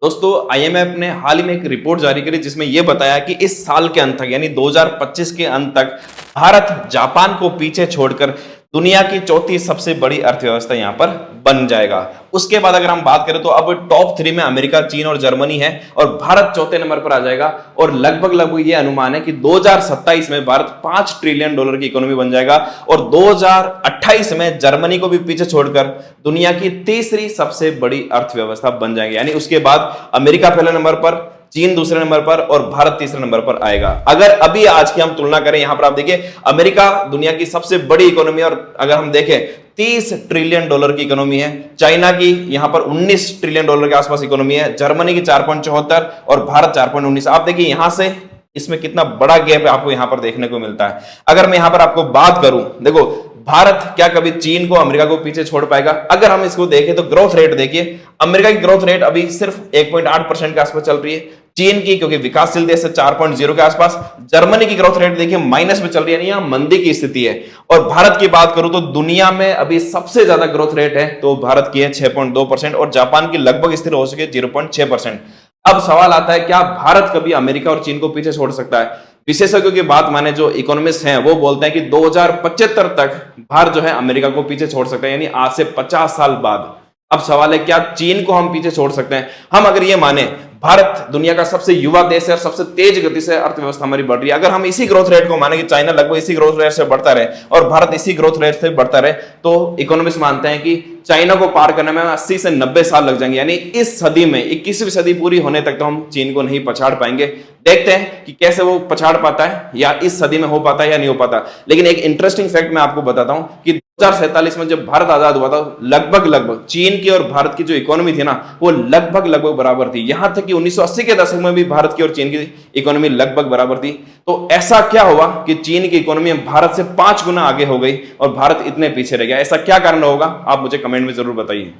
दोस्तों आईएमएफ ने हाल ही में एक रिपोर्ट जारी करी जिसमें यह बताया कि इस साल के अंत तक यानी 2025 के अंत तक भारत जापान को पीछे छोड़कर दुनिया की चौथी सबसे बड़ी अर्थव्यवस्था यहां पर बन जाएगा। उसके बाद अगर हम बात करें तो अब टॉप 3 में अमेरिका, चीन और जर्मनी है और भारत चौथे नंबर पर आ जाएगा। और लगभग ये अनुमान है कि 2027 में भारत $5 ट्रिलियन की इकोनॉमी बन जाएगा और 2028 में जर्मनी को भी पीछे छोड़कर दुनिया की तीसरी सबसे बड़ी अर्थव्यवस्था बन जाएगी। यानी उसके बाद अमेरिका पहले नंबर पर, चीन दूसरे नंबर पर और भारत तीसरे नंबर पर आएगा। अगर अभी आज की हम तुलना करें, यहां पर आप देखिए अमेरिका दुनिया की सबसे बड़ी इकोनॉमी और अगर हम देखें $30 ट्रिलियन की इकोनॉमी है। चाइना की यहां पर $19 ट्रिलियन के आसपास इकोनॉमी है। जर्मनी की 4.74 और भारत 4.19। आप देखिए यहां से इसमें कितना बड़ा गैप आपको यहां पर देखने को मिलता है। अगर मैं यहां पर आपको बात करूं, देखो भारत क्या कभी चीन को, अमेरिका को पीछे छोड़ पाएगा? अगर हम इसको देखें तो ग्रोथ रेट देखिए, अमेरिका की ग्रोथ रेट अभी सिर्फ 1.8% के आसपास चल रही है। चीन की क्योंकि विकासशील देश है 4.0 के आसपास। जर्मनी की ग्रोथ रेट देखिए माइनस में चल रही है, यहां मंदी की स्थिति है। और भारत की बात करूं तो दुनिया में अभी सबसे ज्यादा ग्रोथ रेट है तो भारत की है 6.2% और जापान की लगभग स्थिर हो सके 0.6%। अब सवाल आता है क्या भारत कभी अमेरिका और चीन को पीछे छोड़ सकता है? विशेषज्ञों की बात माने जो इकोनॉमिस्ट हैं वो बोलते हैं कि 2075 तक भारत जो है अमेरिका को पीछे छोड़ सकता है, यानी आज से 50 साल बाद। अब सवाल है क्या चीन को हम पीछे छोड़ सकते हैं? हम अगर ये माने भारत दुनिया का सबसे युवा देश है और सबसे तेज गति से अर्थव्यवस्था हमारी बढ़ रही है, अगर हम इसी ग्रोथ रेट को माने कि चाइना लगभग इसी ग्रोथ रेट से बढ़ता रहे और भारत इसी ग्रोथ रेट से बढ़ता रहे, तो इकोनॉमिस्ट मानते हैं कि चाइना को पार करने में 80 से 90 साल लग जाएंगे। यानी इस सदी में 21वीं सदी पूरी होने तक तो हम चीन को नहीं पछाड़ पाएंगे। देखते हैं कि कैसे वो पछाड़ पाता है या इस सदी में हो पाता है या नहीं हो पाता। लेकिन एक इंटरेस्टिंग फैक्ट मैं आपको बताता हूं कि 2047 में जब भारत आजाद हुआ था लगभग चीन की और भारत की जो इकोनॉमी थी ना वो लगभग बराबर थी। यहां तक कि 1980 के दशक में भी भारत की और चीन की इकोनॉमी लगभग बराबर थी। तो ऐसा क्या हुआ कि चीन की इकोनॉमी भारत से 5 गुना आगे हो गई और भारत इतने पीछे रह गया? ऐसा क्या कारण होगा? आप मुझे कमेंट में जरूर बताइए।